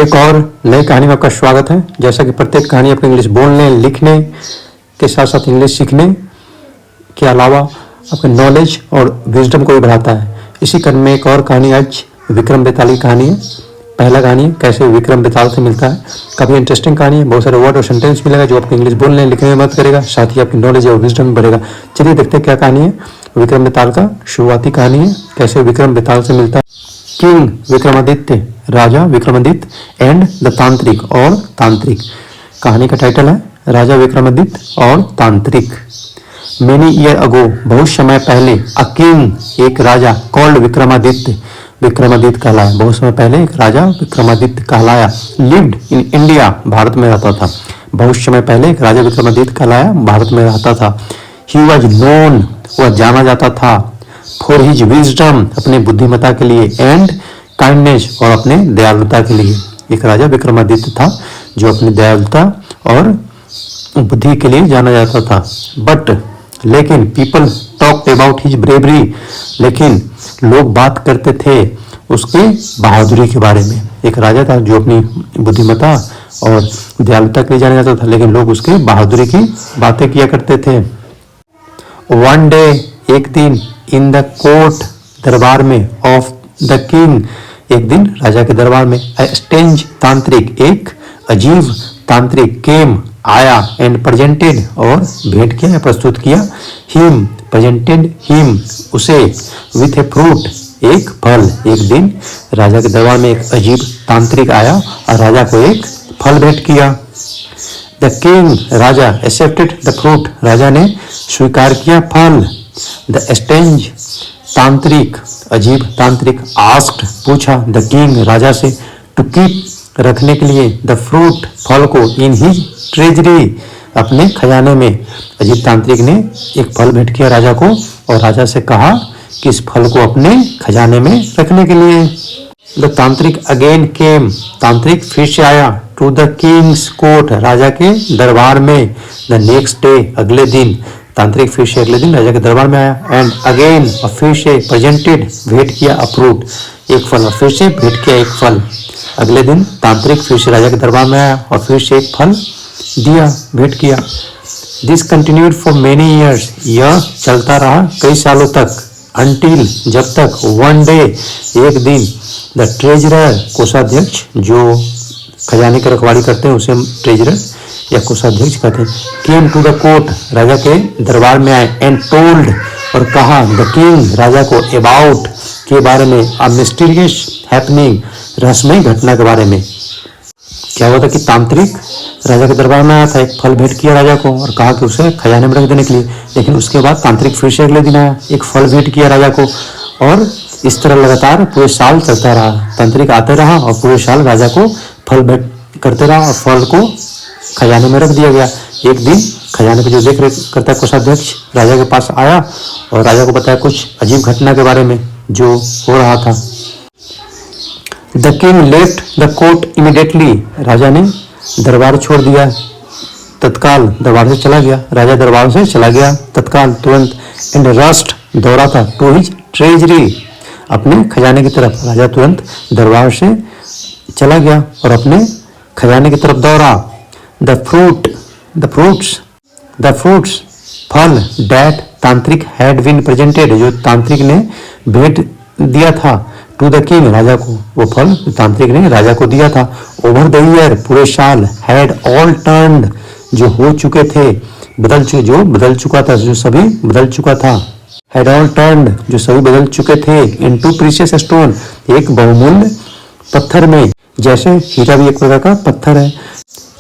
एक और नई कहानी में आपका स्वागत है। जैसा कि प्रत्येक कहानी आपको इंग्लिश बोलने लिखने के साथ साथ इंग्लिश सीखने के अलावा आपके नॉलेज और विजडम को भी बढ़ाता है। इसी क्रम में एक और कहानी आज विक्रम बेताल की कहानी है। पहला कहानी है कैसे विक्रम बेताल से मिलता है। काफ़ी इंटरेस्टिंग कहानी है। बहुत सारे वर्ड और सेंटेंस मिलेगा जो आपको इंग्लिश बोलने लिखने में मदद करेगा, साथ ही आपकी नॉलेज और विजडम बढ़ेगा। चलिए देखते हैं क्या कहानी है। विक्रम बेताल का शुरुआती कहानी है, कैसे विक्रम बेताल से मिलता है। King Vikramaditya, Raja Vikramaditya and the तांत्रिक और तांत्रिक। कहानी का टाइटल है राजा विक्रमादित्य और तांत्रिक। मेनी ईयर अगो, बहुत समय पहले, अ किंग एक राजा कॉल्ड विक्रमादित्य, विक्रमादित्य कहलाया। बहुत समय पहले एक राजा विक्रमादित्य कहलाया। लिव्ड इन इंडिया, भारत में रहता था। बहुत समय पहले एक राजा विक्रमादित्य कहलाया, भारत में रहता था। ही वॉज नोन, वह जाना जाता था। फॉर हिज विजडम, अपने बुद्धिमत्ता के लिए, एंड काइंडनेस, और अपने दयालुता के लिए। एक राजा विक्रमादित्य था जो अपनी दयालुता और बुद्धि के लिए जाना जाता था। बट लेकिन people talked about his bravery, लेकिन लोग बात करते थे उसके बहादुरी के बारे में। एक राजा था जो अपनी बुद्धिमत्ता और दयालुता के लिए जाना जाता था, लेकिन लोग उसके बहादुरी की बातें किया करते थे। वन डे, एक दिन, इन द कोर्ट, दरबार में, ऑफ द किंग, एक दिन राजा के दरबार में, अ स्ट्रेंज तांत्रिक, एक अजीब तांत्रिक, केम आया, एंड प्रेजेंटेड, और भेंट किया या प्रस्तुत किया, हिम प्रेजेंटेड हिम, उसे, विथ ए फ्रूट, एक फल। एक दिन राजा के दरबार में एक अजीब तांत्रिक आया और राजा को एक फल भेंट किया। द किंग, राजा, एक्सेप्टेड द फ्रूट, राजा ने स्वीकार किया फल। द स्ट्रेंज तांत्रिक, अजीब तांत्रिक, आस्क्ड, पूछा, द किंग, राजा से, टू कीप, रखने के लिए, द फ्रूट, फल को, इन हिज ट्रेजरी, अपने खजाने में। अजीब तांत्रिक ने एक फल भेंट किया राजा को और राजा से कहा कि इस फल को अपने खजाने में रखने के लिए। द तांत्रिक अगेन केम, तांत्रिक फिर से आया, टू द किंग्स कोर्ट, राजा के दरबार में। द नेक्स्ट डे, अगले दिन, तांत्रिक फिर से अगले दिन राजा के दरबार में आया। एंड अगेन, और फिर से, प्रेजेंटेड, भेंट किया, अ फ्रूट, एक फल, और फिर से भेंट किया एक फल। अगले दिन तांत्रिक फिर से राजा के दरबार में आया और फिर से एक फल दिया, भेंट किया। This continued for many years, यह चलता रहा कई सालों तक। अनटिल, जब तक, वन डे, एक दिन, द ट्रेजरर, कोषाध्यक्ष, जो खजाने की रखवाली करते हैं उसे हम ट्रेजरर या कोषाध्यक्ष कहते हैं, केम टू द कोर्ट, राजा के दरबार में आए, एंड टोल्ड, और कहा, द किंग, राजा को, अबाउट, के बारे में, अ मिस्टीरियस हैपनिंग, रहस्यमय घटना के बारे में। क्या हुआ था कि तांत्रिक राजा के दरबार में आया था, एक फल भेंट किया राजा को और कहा कि उसे खजाने में रख देने के लिए। लेकिन उसके बाद तांत्रिक फिर से अगले दिन आया, एक फल भेंट किया राजा को, और इस तरह लगातार पूरे साल चलता रहा। तांत्रिक आते रहा और पूरे साल राजा को फल भेंट करते रहा और फल को खजाने में रख दिया गया। एक दिन खजाने पे जो देख रेख करता है कोषाध्यक्ष राजा के पास आया और राजा को बताया कुछ अजीब घटना के बारे में जो हो रहा था। The king left the court immediately, राजा ने दरबार छोड़ दिया, तत्काल दरबार से चला गया। राजा दरबार से चला गया तत्काल, तुरंत। एंड रस्ट, दौड़ा था, टू हिज ट्रेजरी, अपने खजाने की तरफ। राजा तुरंत दरबार से चला गया और अपने खजाने की तरफ दौड़ा। द फ्रूट्स, फल, डैट तांत्रिक हैड बीन प्रेजेंटेड, जो तांत्रिक ने भेंट दिया था, टू द किंग, राजा को, वो फल तांत्रिक ने राजा को दिया था। ओवर द ईयर, पूरे साल, हैड ऑल टर्न्ड, जो हो चुके थे, बदल चुका था, जो सभी बदल चुका था। हैड ऑल टर्न्ड, जो सभी बदल चुके थे, इनटू प्रीशियस स्टोन, एक बहुमूल्य पत्थर में। जैसे हीरा भी एक प्रकार का पत्थर है।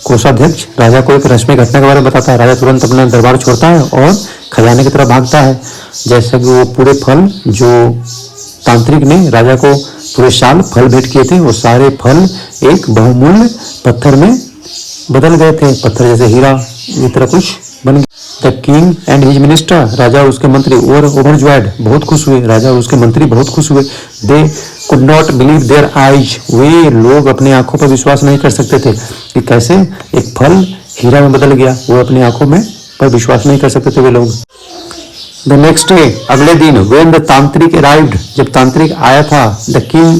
कोषाध्यक्ष राजा को एक रहस्यमय घटना के बारे में बताता है। राजा तुरंत अपना दरबार छोड़ता है और खजाने की तरफ भागता है। जैसे कि वो पूरे फल जो तांत्रिक ने राजा को पूरे साल फल भेंट किए थे, वो सारे फल एक बहुमूल्य पत्थर में बदल गए थे। पत्थर जैसे हीरा की तरह कुछ बन गया। The king and his minister, राजा और उसके मंत्री, ओवरजॉयड, बहुत खुश हुए। राजा और उसके मंत्री बहुत खुश हुए। They could not believe their eyes, वे लोग अपनी आंखों पर विश्वास नहीं कर सकते थे कि कैसे एक फल हीरा में बदल गया। वो अपनी आंखों में पर विश्वास नहीं कर सकते थे वे लोग। द नेक्स्ट डे, अगले दिन, वेन द तांत्रिक अराइव्ड, जब तांत्रिक आया था, the king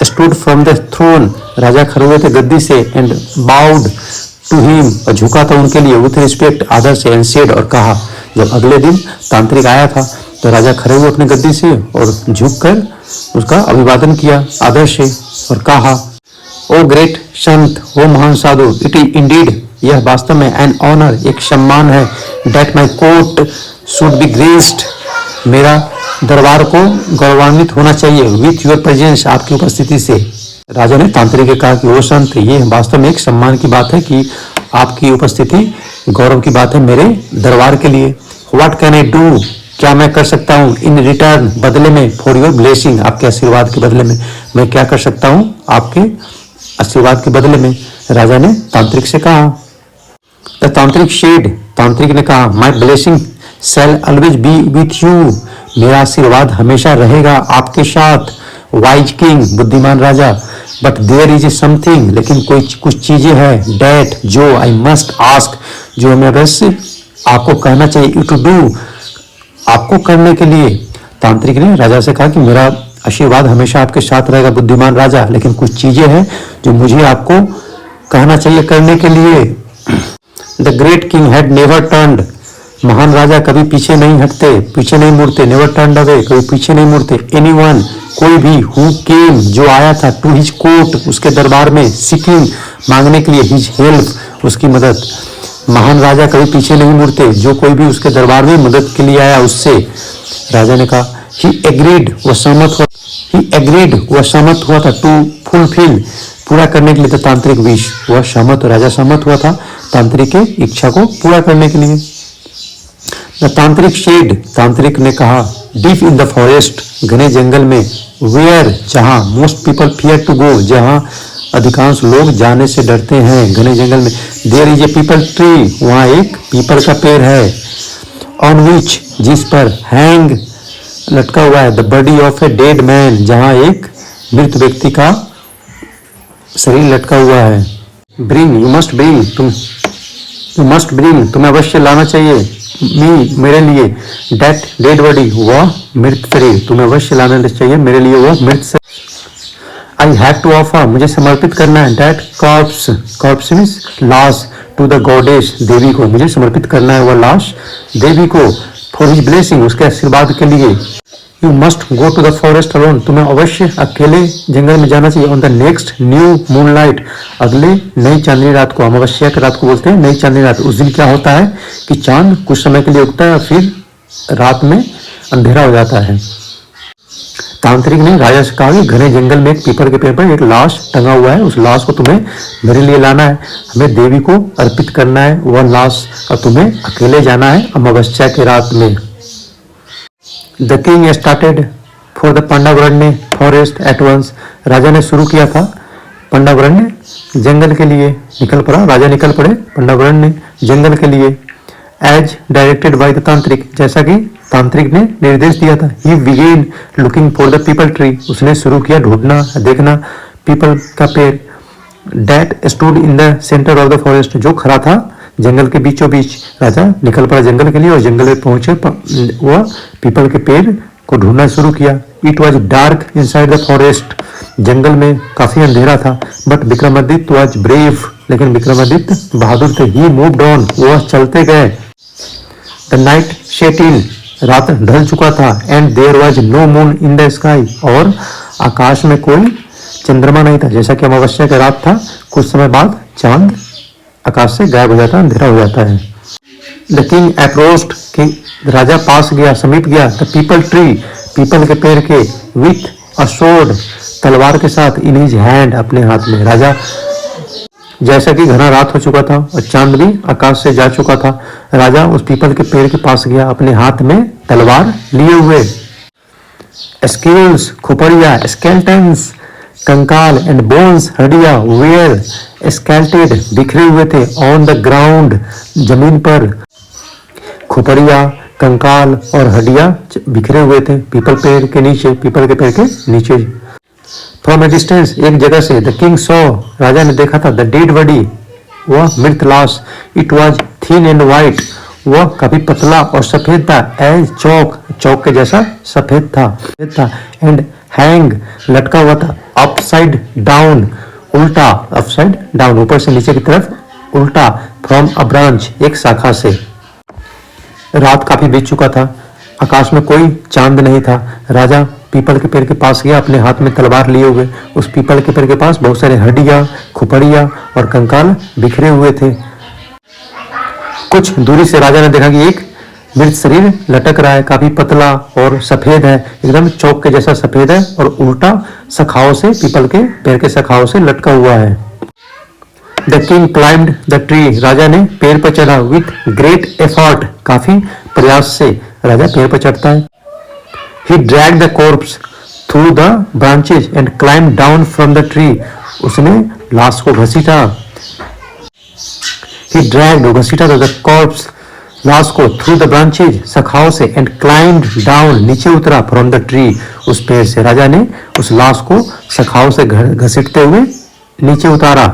stood from the throne, राजा खड़े हुए थे गद्दी से, एंड बाउड टू हिम, और झुका था उनके लिए, विथ रिस्पेक्ट, आदर से, एंड सेड, और कहा। जब अगले दिन तांत्रिक आया था तो राजा खड़े हुए अपने गद्दी से और झुककर उसका अभिवादन किया आदर से, और कहा, ओ ग्रेट संत, ओ महान साधु, इट इज इंडीड, यह वास्तव में एन ऑनर, एक सम्मान है, that my court should be graced, मेरा दरबार को गौरवान्वित होना चाहिए, विथ योर प्रेजेंस, आपकी उपस्थिति से। राजा ने तांत्रिक से कहा कि ओ संत, ये वास्तव में एक सम्मान की बात है कि आपकी उपस्थिति गौरव की बात है मेरे दरबार के लिए। व्हाट कैन आई डू, क्या मैं कर सकता हूँ, इन रिटर्न, बदले में, फॉर योर ब्लेसिंग, आपके आशीर्वाद के बदले में, मैं क्या कर सकता हूँ आपके आशीर्वाद के बदले में। राजा ने तांत्रिक से कहा। द तांत्रिक शेड, तांत्रिक ने कहा, my blessing shall always be with you, मेरा आशीर्वाद हमेशा रहेगा आपके साथ। वाइज किंग, बुद्धिमान राजा, बट देयर इज समथिंग, लेकिन कुछ चीजें हैं, डैट, जो, आई मस्ट आस्क, जो मैं अवश्य आपको कहना चाहिए, टू डू, आपको करने के लिए। तांत्रिक ने राजा से कहा कि मेरा आशीर्वाद हमेशा आपके साथ रहेगा बुद्धिमान राजा, लेकिन कुछ चीजें हैं जो मुझे आपको कहना चाहिए करने के लिए। The great king had never turned, महान राजा कभी पीछे नहीं हटते, पीछे नहीं मुड़ते, नेवर टर्न्ड अवे, कभी पीछे नहीं मुड़ते। एनीवन, कोई भी, हु केम, जो आया था, टू हिज कोर्ट, उसके दरबार में, सीकिंग, मांगने के लिए, हिज हेल्प, उसकी मदद। महान राजा कभी पीछे नहीं मुड़ते, जो कोई भी उसके दरबार में मदद के लिए आया उससे। राजा ने कहा, ही एग्रीड, वह सहमत हुआ था, टू फुलफिल, पूरा करने के लिए, तो तांत्रिक विश, वह सहमत, राजा सहमत हुआ था तांत्रिक के इच्छा को पूरा करने के लिए। द तांत्रिक शेड, तांत्रिक ने कहा, डीप इन द फॉरेस्ट, घने जंगल में, वेयर, जहां, most people fear to go, जहां अधिकांश लोग जाने से डरते हैं, घने जंगल में, there is a peepal tree, वहां एक पीपल का पेड़ है, ऑन विच, जिस पर, हैंग, लटका हुआ है, the body of a dead man, जहां एक मृत व्यक्ति का शरीर लटका हुआ है। ब्रिंग, यू मस्ट ब्रिंग, तुम्हें अवश्य लाना चाहिए, मेरे लिए, दैट डेड बॉडी, वह मृत शरीर, तुम्हें अवश्य लाना चाहिए मेरे लिए वह मृत शरीर। आई हैव टू ऑफर, मुझे समर्पित करना है, दैट कॉर्प्स मीन्स लाश, टू द गॉडेस, देवी को, मुझे समर्पित करना है वह लाश देवी को, फॉर हिज ब्लेसिंग, उसके आशीर्वाद के लिए। You must go to the forest alone, तुम्हें अवश्य अकेले जंगल में जाना चाहिए, on the next new moonlight, अगले नई चांदनी रात को, अमावस्या की रात को बोलते हैं नई चांदनी रात। उस दिन क्या होता है कि चांद कुछ समय के लिए उगता है, फिर रात में अंधेरा हो जाता है। तांत्रिक ने राजा से कहा कि घने जंगल में एक पीपल के पेड़ पर एक लाश टंगा हुआ है, उस लाश को तुम्हें मेरे लिए लाना है, हमें देवी को अर्पित करना है वह लाश, और तुम्हें अकेले जाना है अमावस्या की रात में। The king started for the Pandavaranya forest at once, राजा ने शुरू किया था पांडवरण्य जंगल के लिए, निकल पड़ा, राजा निकल पड़े पांडवरण्य जंगल के लिए। एज डायरेक्टेड बाय द तांत्रिक, जैसा कि तांत्रिक ने निर्देश दिया था। ही begin looking for the people tree, उसने शुरू किया ढूंढना, देखना पीपल का पेड़। That stood in the centre of the forest, जो खड़ा था जंगल के बीचों बीच। राजा निकल पड़ा जंगल के लिए और जंगल में पहुंचे, वह पीपल के पेड़ को ढूंढना शुरू किया। It was dark inside the forest, जंगल में काफी अंधेरा था। बट विक्रमादित्य वॉज ब्रेव, लेकिन विक्रमादित्य बहादुर थे। ही मूव्ड ऑन, वह चलते गए। द नाइट सेट इन, रात ढल चुका था। And there was no moon in the sky, और आकाश में कोई चंद्रमा नहीं था। जैसा कि अमावस्या की रात था, कुछ समय बाद चांद आकाश से गायब हो जाता है, अंधेरा हो जाता है। द किंग अप्रोच्ड, राजा पास गया, समीप गया। द पीपल ट्री, पीपल के पेड़ के। विथ अ स्वॉर्ड, तलवार के साथ। इन हिज हैंड, अपने हाथ में। राजा जैसा कि घना रात हो चुका था और चांद भी आकाश से जा चुका था, राजा उस पीपल के पेड़ के पास गया, अपने हाथ में तलवार लिए हुए। स्केल्स, खोपड़िया, स्केल्टन्स, कंकाल, एंड बोन्स, हड्डियां, वेयर स्केल्टेड, बिखरे हुए थे। ऑन द ग्राउंड, जमीन पर। खोपड़िया, कंकाल और हड्डियां बिखरे हुए थे पीपल पेड़ के नीचे, पीपल के पेड़ के नीचे। फ्रॉम ए डिस्टेंस, एक जगह से। द किंग सॉ, राजा ने देखा था। द डेड बॉडी, वह मृत लाश। It was thin and white, वह काफी पतला और सफेद था, एज चौक, चौक के जैसा सफेद था, एंड हैंग, लटका हुआ था, अपसाइड डाउन, उल्टा, अपसाइड डाउन, ऊपर से नीचे की तरफ उल्टा, फ्रॉम अ ब्रांच, एक शाखा से। रात काफी बीत चुका था, आकाश में कोई चांद नहीं था। राजा पीपल के पेड़ के पास गया, अपने हाथ में तलवार लिए हुए। उस पीपल के पेड़ के पास बहुत सारे हड्डियां, खुपड़ियां और कंकाल बिखरे हुए थे। कुछ दूरी से राजा ने देखा कि एक मृत शरीर लटक रहा है, काफी पतला और सफेद है, एकदम चौक के जैसा सफेद है और उल्टा शाखाओं से, पीपल के पेड़ के शाखाओं से लटका हुआ है। The king climbed the tree, राजा ने पेड़ पर चढ़ा, विथ ग्रेट एफर्ट, काफी प्रयास से राजा पेड़ पर चढ़ता है। He dragged the corpse through the branches and climbed down from the tree. उसने लाश को घसीटा। He dragged, घसीटा the corpse, लाश को through the branches, शाखाओं से, and climbed down, नीचे उतरा from the tree, उस पेड़ से। राजा ने उस लाश को शाखाओं से घसीटते हुए नीचे उतारा।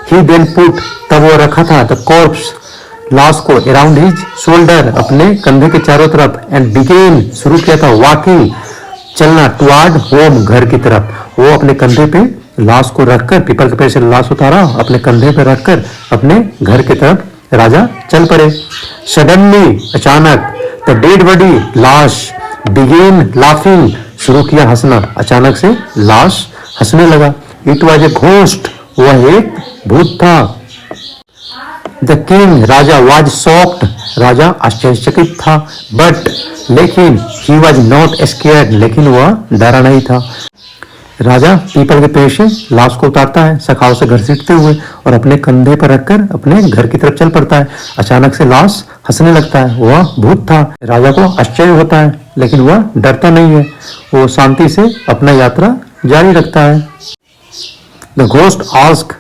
He then put, तब वो रखा था the corpse, लाश को, अराउंड हिज शोल्डर, अपने कंधे के चारों तरफ, एंड बिगेन, शुरू किया था, वॉकिंग, चलना, टुवर्ड होम, घर की तरफ। वो अपने कंधे पे लाश को रखकर, पीपल के पेड़ से लाश उतारा, अपने कंधे पे रखकर अपने घर की तरफ राजा चल पड़े। सडनली, अचानक, द डेड बॉडी, लाश, बिगेन लाफिंग, शुरू किया हंसना, अचानक से लाश हंसने लगा। इट वॉज ए घोस्ट, वह एक भूत था। द किंग, राजा, वाज शॉक्ड, राजा आश्चर्यचकित था, बट, लेकिन, ही वॉज नॉट स्केयर्ड, लेकिन वह डरा नहीं था। राजा पीपल के पेड़ से लाश को उतारता है, शाखाओं से घसीटते हुए, और अपने कंधे पर रखकर अपने घर की तरफ चल पड़ता है। अचानक से लाश हंसने लगता है, वह भूत था। राजा को आश्चर्य होता है, लेकिन वह डरता नहीं है, वो शांति से अपना यात्रा जारी रखता है। द घोस्ट आस्क्ड,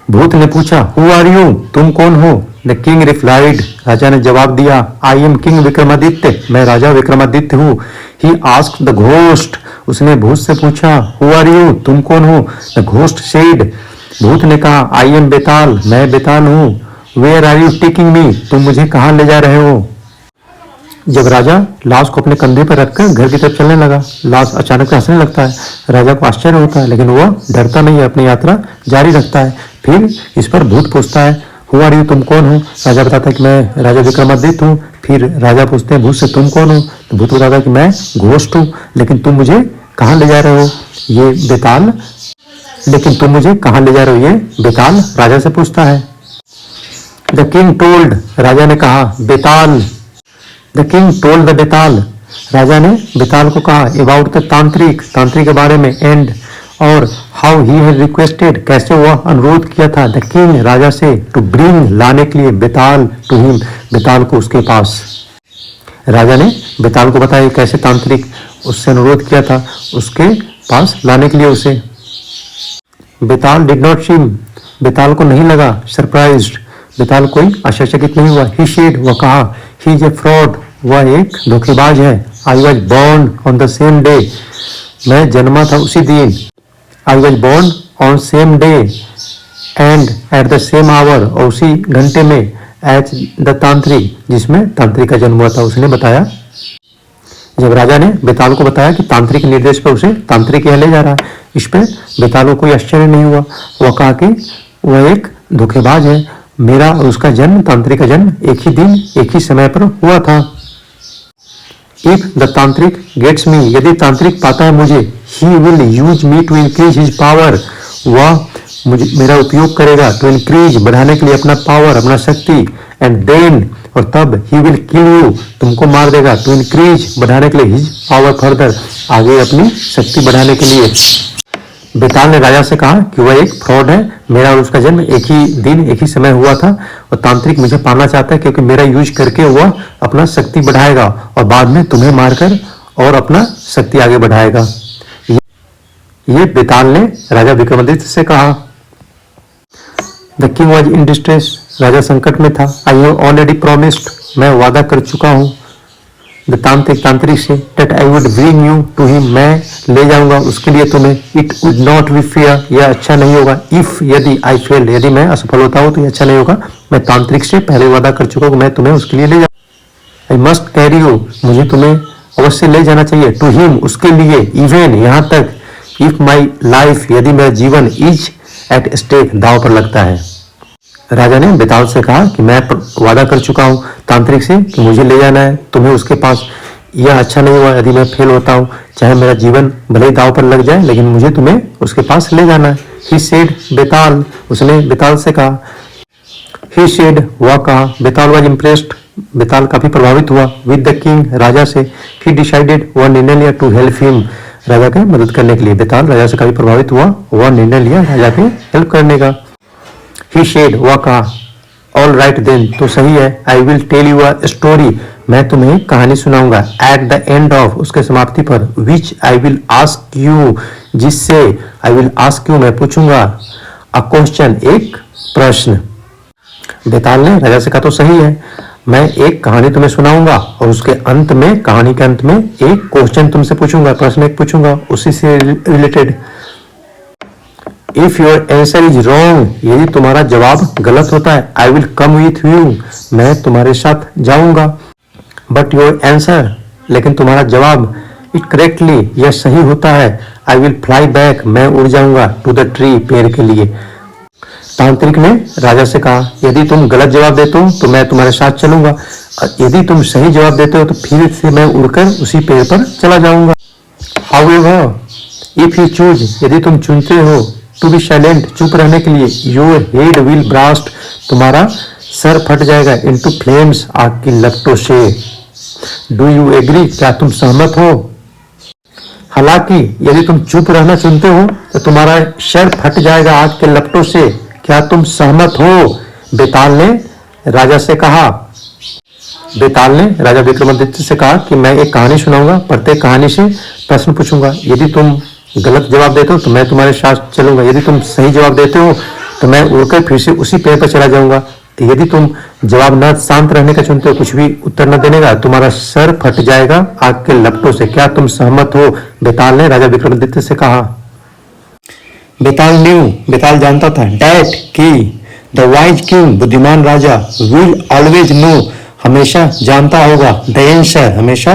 भूत ने पूछा, हु आर यू, तुम कौन हो? द किंग रिप्लाइड, राजा ने जवाब दिया, आई एम किंग विक्रमादित्य, मैं राजा विक्रमादित्य हूँ। ही आस्क्ड द घोस्ट, उसने भूत से पूछा, हु आर यू, तुम कौन हो? द घोस्ट सेड, भूत ने कहा, आई एम बेताल, मैं बेताल हूँ। Where are you taking me, तुम मुझे कहाँ ले जा रहे हो? जब राजा लाश को अपने कंधे पर रखकर घर की तरफ चलने लगा, लाश अचानक हंसने लगता है। राजा को आश्चर्य होता है, लेकिन वह डरता नहीं है, अपनी यात्रा जारी रखता है। फिर इस पर भूत पूछता है, हु आर यू, तुम कौन हो? राजा बताता है कि मैं राजा विक्रमादित्य हूँ। फिर राजा पूछते हैं भूत से, तुम कौन हो? तो भूत बताता है कि मैं घोस्ट हूँ, लेकिन तुम मुझे कहाँ ले जा रहे हो? ये बेताल, लेकिन तुम मुझे कहाँ ले जा रहे हो? ये बेताल राजा से पूछता है। द किंग टोल्ड, राजा ने कहा, बेताल, द किंग टोल्ड द बेताल, राजा ने बेताल को कहा, अबाउट द तांत्रिक, तांत्रिक के बारे में, एंड, और हाउ ही हैड रिक्वेस्टेड, कैसे वह अनुरोध किया था, द किंग, राजा से, टू ब्रिंग, लाने के लिए, बेताल टू हिम, बेताल को उसके पास। राजा ने बेताल को बताया कैसे तांत्रिक उससे अनुरोध किया था उसके पास लाने के लिए उसे। बेताल डिड नॉट सीम, बेताल को नहीं लगा सरप्राइज्ड, बेताल कोई आश्चर्यचकित नहीं हुआ। ही सेड, वह कहा, ही इज ए फ्रॉड, वह एक धोखेबाज है। I was born on the same day, मैं जन्मा था उसी दिन। I was born on same day and at the same hour, और उसी घंटे में, एज द तांत्रिक, जिसमें तांत्रिक का जन्म हुआ था, उसने बताया। जब राजा ने बेताल को बताया कि तांत्रिक के निर्देश पर उसे तांत्रिक यहाँ ले जा रहा है, इस पर बेताल को कोई आश्चर्य नहीं हुआ। वह कहा कि वह एक धोखेबाज है, मेरा और उसका जन्म, तांत्रिक का जन्म एक ही दिन, एक ही समय पर हुआ था। If the tantrik gets me, यदि तांत्रिक पाता है मुझे, he will use me to increase his power, वह मुझे मेरा उपयोग करेगा, टू इंक्रीज, बढ़ाने के लिए अपना पावर, अपना शक्ति, एंड देन, और तब, ही विल किल यू, तुमको मार देगा, टू इंक्रीज, बढ़ाने के लिए, हिज पावर फर्दर, आगे अपनी शक्ति बढ़ाने के लिए। बेताल ने राजा से कहा कि वह एक फ्रॉड है, मेरा और उसका जन्म एक ही दिन, एक ही समय हुआ था, और तांत्रिक मुझे पाना चाहता है क्योंकि मेरा यूज करके वह अपना शक्ति बढ़ाएगा और बाद में तुम्हें मारकर और अपना शक्ति आगे बढ़ाएगा। ये बेताल ने राजा विक्रमादित्य से कहा। The king was in distress, राजा संकट में था। आई हैव ऑलरेडी प्रॉमिस्ड, मैं वादा कर चुका हूँ, तांत्रिक से that I would bring you to him, मैं ले जाऊंगा उसके लिए तुम्हें. It would not be fair, यह अच्छा नहीं होगा. If, यदि I fail, यदि मैं असफल होता हूँ तो यह अच्छा नहीं होगा. मैं तांत्रिक से पहले वादा कर चुका हूँ मैं तुम्हें उसके लिए ले जाऊंगा. I must carry you, मुझे तुम्हें अवश्य ले जाना चाहिए. To him, उसके लिए. Even, यहाँ तक. If my life, यदि मेरा जीवन is at stake, दांव पर लगता है. राजा ने बेताल से कहा कि मैं वादा कर चुका हूँ तांत्रिक से कि मुझे ले जाना है तुम्हें उसके पास. यह अच्छा नहीं हुआ यदि मैं फेल होता हूँ, चाहे मेरा जीवन भले ही दांव पर लग जाए, लेकिन मुझे तुम्हें उसके पास ले जाना है. He said, बेताल, उसने बेताल से कहा. He said, वह कहा. बेताल was impressed, बेताल काफी प्रभावित हुआ. With the king, राजा से. He decided, वह निर्णय लिया. To help him, राजा की मदद करने के लिए. बेताल राजा से काफी प्रभावित हुआ, वह निर्णय लिया राजा की हेल्प करने का. He said, वह कहा. All right then, तो सही है. I will tell you a story, मैं तुम्हें कहानी सुनाऊंगा. At the end of, उसके समाप्ति पर. Which I will ask you, जिससे I will ask you, मैं पूछूंगा. A question, एक प्रश्न. बेताल ने राजा से कहा तो सही है, मैं एक कहानी तुम्हें सुनाऊंगा और उसके अंत में, कहानी के अंत में एक क्वेश्चन तुमसे पूछूंगा, प्रश्न एक पूछूंगा उसी से related. If your answer is wrong, यदि तुम्हारा जवाब गलत होता है, I will come with you, मैं तुम्हारे साथ जाऊंगा. But your answer, लेकिन तुम्हारा जवाब, it correctly, यह सही होता है, I will fly back, मैं उड़ जाऊंगा, to the tree, पेड़ के लिए. तांत्रिक ने राजा से कहा, यदि तुम गलत जवाब देते हो तो मैं तुम्हारे साथ चलूंगा, यदि तुम सही जवाब देते हो तो फिर से मैं उड़कर उसी पेड़ पर चला जाऊंगा. However, if you choose, यदि तुम चुनते हो to be silent, चुप रहने के लिए, your head will burst, तुम्हारा सर फट जाएगा, into flames, आग की लपटों से. Do you agree, क्या तुम सहमत हो? हालांकि यदि तुम चुप रहना चुनते हो तो तुम्हारा सर फट जाएगा आग के लपटों से, क्या तुम सहमत हो? बेताल ने राजा से कहा. बेताल ने राजा विक्रमादित्य से कहा कि मैं एक कहानी सुनाऊंगा, प्रत्येक कहानी से प्रश्न पूछूंगा, यदि तुम गलत जवाब देते हो तो मैं तुम्हारे साथ चलूंगा, यदि तुम सही जवाब देते हो तो मैं उड़कर फिर से उसी पेड़ पर चला जाऊंगा. तो यदि तुम जवाब न शांत रहने का चुनते हो, कुछ भी उत्तर न देने का, तुम्हारा सर फट जाएगा आग के लपटों से, क्या तुम सहमत हो? बेताल ने राजा विक्रमादित्य से कहा. बेताल न्यू, बेताल जानता था, डैट की द वाइज किंग, बुद्धिमान राजा, विल ऑलवेज नो, हमेशा जानता होगा, द आंसर, हमेशा,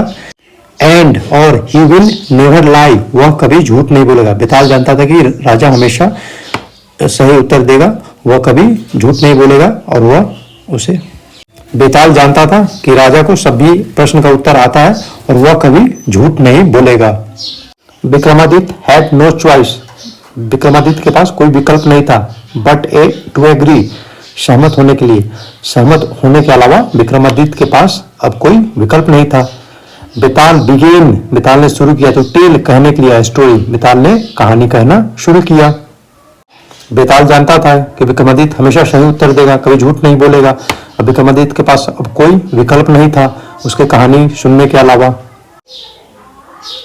एंड और, ही विल नेवर लाई, वह कभी झूठ नहीं बोलेगा. बेताल जानता था कि राजा हमेशा सही उत्तर देगा, वह कभी झूठ नहीं बोलेगा और वह उसे. बेताल जानता था कि राजा को सभी प्रश्न का उत्तर आता है और वह कभी झूठ नहीं बोलेगा. Vikramaditya had no choice, Vikramaditya के पास कोई विकल्प नहीं था, बट टू एग्री, सहमत होने के लिए. सहमत होने के अलावा विक्रमादित्य के पास अब कोई विकल्प नहीं था. बेताल बिगेन, बेताल ने शुरू किया, तो टेल, कहने के लिए, स्टोरी, बेताल ने कहानी कहना शुरू किया. बेताल जानता था कि विक्रमादित्य हमेशा सही उत्तर देगा, कभी झूठ नहीं बोलेगा. अब विक्रमादित्य के पास अब कोई विकल्प नहीं था उसके कहानी सुनने के अलावा.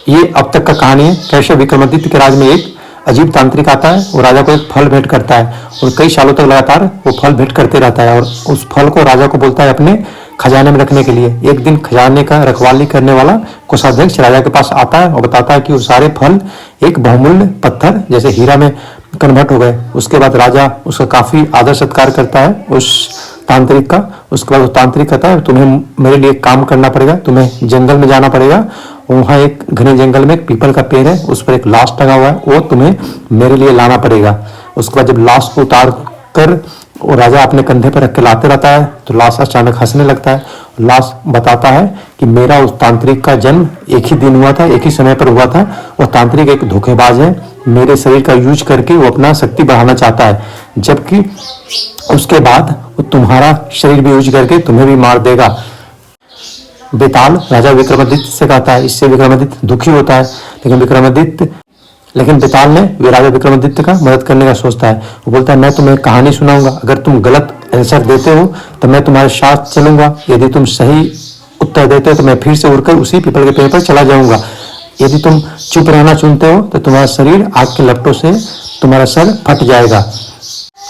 ये अब तक का कहानी है कैसे विक्रमादित्य के राज में एक अजीब तांत्रिक आता है, वो राजा को एक फल भेंट करता है और कई सालों तक लगातार वो फल भेंट करते रहता है और उस फल को राजा को बोलता है अपने खजाने में रखने के लिए. एक दिन खजाने का रखवाली करने वाला कोषाध्यक्ष राजा के पास आता है और बताता है कि वो सारे फल एक बहुमूल्य पत्थर जैसे हीरा में कन्वर्ट हो गए. उसके बाद राजा उसका काफी आदर सत्कार करता है उस तांत्रिक का. उसके बाद तांत्रिक कहता है तुम्हें मेरे लिए काम करना पड़ेगा, तुम्हें जंगल में जाना पड़ेगा, वहाँ एक घने जंगल में एक पीपल का पेड़ है, उस पर एक लाश टंगा हुआ है, वो तुम्हें मेरे लिए लाना पड़ेगा. उसके बाद जब लाश को उतार कर वो राजा अपने कंधे पर रख के लाते रहता है तो लाश अचानक हंसने लगता है. लाश बताता है कि मेरा उस तांत्रिक का जन्म एक ही दिन हुआ था, एक ही समय पर हुआ था. वह तांत्रिक एक धोखेबाज है, मेरे शरीर का यूज करके वो अपना शक्ति बढ़ाना चाहता है, जबकि उसके बाद वो तुम्हारा शरीर भी यूज करके तुम्हें भी मार देगा. बेताल राजा विक्रमादित्य से कहता है. इससे विक्रमादित्य दुखी होता है, लेकिन बेताल ने वे राजा विक्रमादित्य का मदद करने का सोचता है. वो बोलता है मैं तुम्हें कहानी सुनाऊंगा, अगर तुम गलत आंसर देते हो तो मैं तुम्हारे साथ चलूंगा, यदि तुम सही उत्तर देते हो तो मैं फिर से उड़कर उसी पीपल के पेड़ पर चला जाऊंगा. यदि तुम चुप रहना चुनते हो तो तुम्हारा शरीर आग के लपटों से तुम्हारा सर फट जाएगा.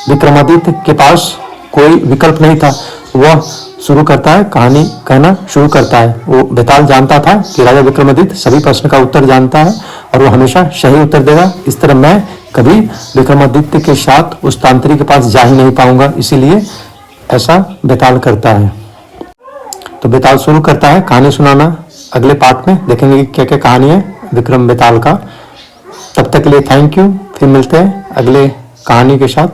विक्रमादित्य के पास कोई विकल्प नहीं था, वह शुरू करता है, कहानी कहना शुरू करता है। वो बेताल जानता था कि राजा विक्रमादित्य सभी प्रश्न का उत्तर जानता है और वो हमेशा सही उत्तर देगा। इस तरह मैं कभी विक्रमादित्य के साथ उस तांत्रिक के पास जा ही नहीं पाऊंगा, इसीलिए ऐसा बेताल करता है। तो बेताल शुरू करता है कहानी सुनाना। अगले पार्ट में देखेंगे क्या क्या कहानी है विक्रम बेताल का। तब तक के लिए थैंक यू। फिर मिलते हैं अगले कहानी के साथ।